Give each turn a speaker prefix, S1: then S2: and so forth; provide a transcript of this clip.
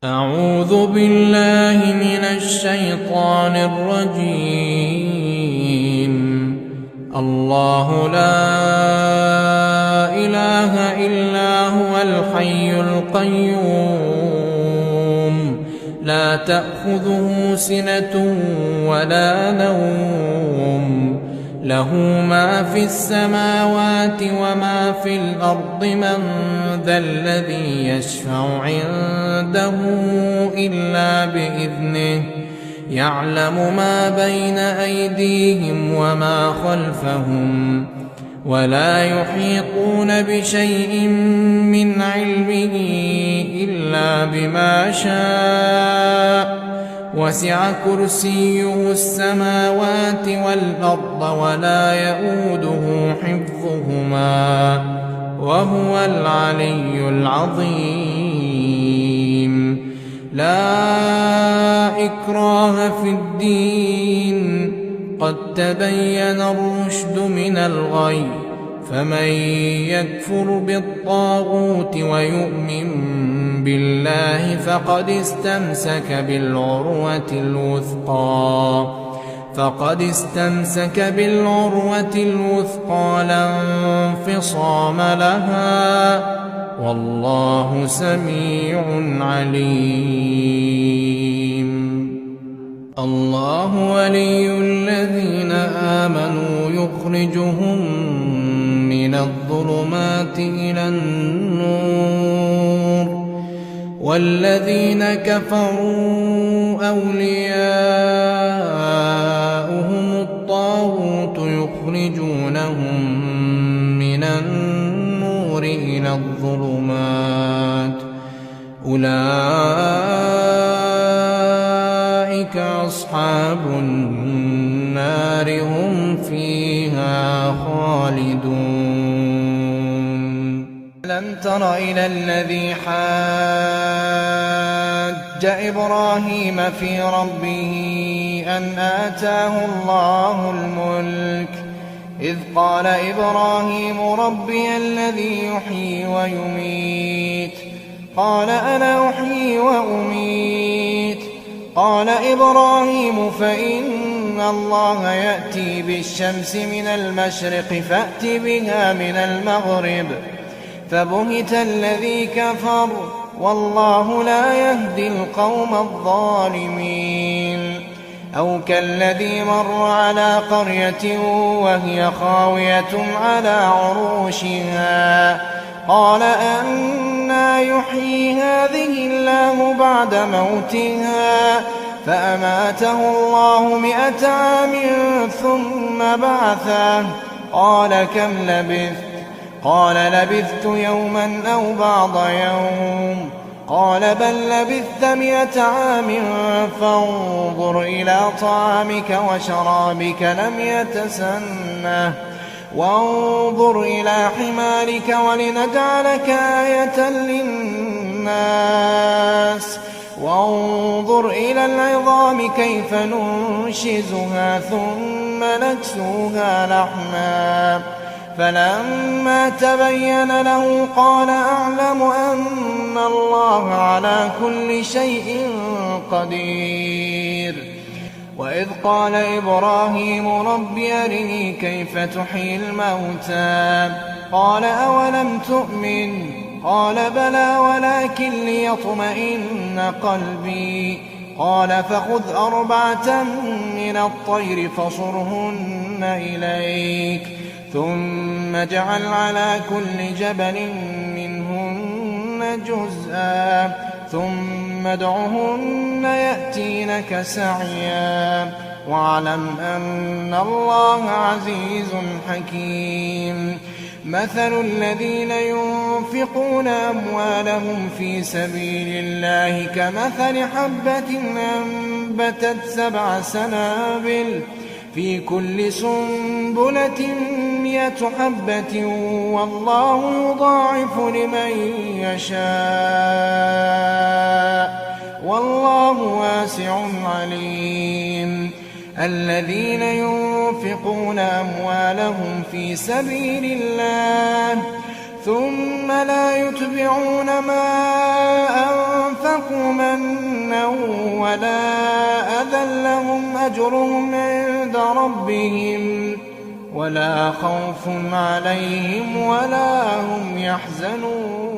S1: أعوذ بالله من الشيطان الرجيم. الله لا إله إلا هو الحي القيوم لا تأخذه سنة ولا نوم له ما في السماوات وما في الأرض من ذا الذي يشفع عنده إلا بإذنه يعلم ما بين أيديهم وما خلفهم ولا يحيطون بشيء من علمه إلا بما شاء وسع كرسيه السماوات والأرض ولا يئوده حفظهما وهو العلي العظيم. لا إكراه في الدين قد تبين الرشد من الغي فمن يكفر بالطاغوت ويؤمن بالله فقد استمسك بالعروة الوثقى لا انفصام لها والله سميع عليم. الله ولي الذين آمنوا يخرجهم من الظلمات إلى النور والذين كفروا أولياؤهم الطاغوت يخرجونهم من النور إلى الظلمات أولئك أصحاب النار هم فيها خالدون. ألم تر إلى الذي حاج إبراهيم في ربه أن آتاه الله الملك إذ قال إبراهيم ربي الذي يحيي ويميت قال أنا أحيي وأميت قال إبراهيم فإن الله يأتي بالشمس من المشرق فأت بها من المغرب فبهت الذي كفر والله لا يهدي القوم الظالمين. أو كالذي مر على قرية وهي خاوية على عروشها قال أنى يحيي هذه الله بعد موتها فأماته الله 100 عام ثم بعثه قال كم لبثت قال لبثت يوما أو بعض يوم قال بل لبثت 100 عام فانظر إلى طعامك وشرابك لم يتسنه وانظر إلى حمارك ولنجعلك آية للناس وانظر إلى العظام كيف ننشزها ثم نكسوها لحما فلما تبين له قال أعلم أن الله على كل شيء قدير. وإذ قال إبراهيم رب أرني كيف تحيي الموتى قال أولم تؤمن قال بلى ولكن ليطمئن قلبي قال فخذ 4 من الطير فصرهن إليك ثم اجعل على كل جبل منهن جزءا ثم ادعهن يأتينك سعيا واعلم أن الله عزيز حكيم. مثل الذين ينفقون أموالهم في سبيل الله كمثل حبة أنبتت 7 سنابل في كل سنبلة 100 حبة والله يضاعف لمن يشاء والله واسع عليم. الذين ينفقون أموالهم في سبيل الله ثم لا يتبعون ما أنفقوا منا ولا أذى لهم أجرهم عند ربهم ولا خوف عليهم ولا هم يحزنون.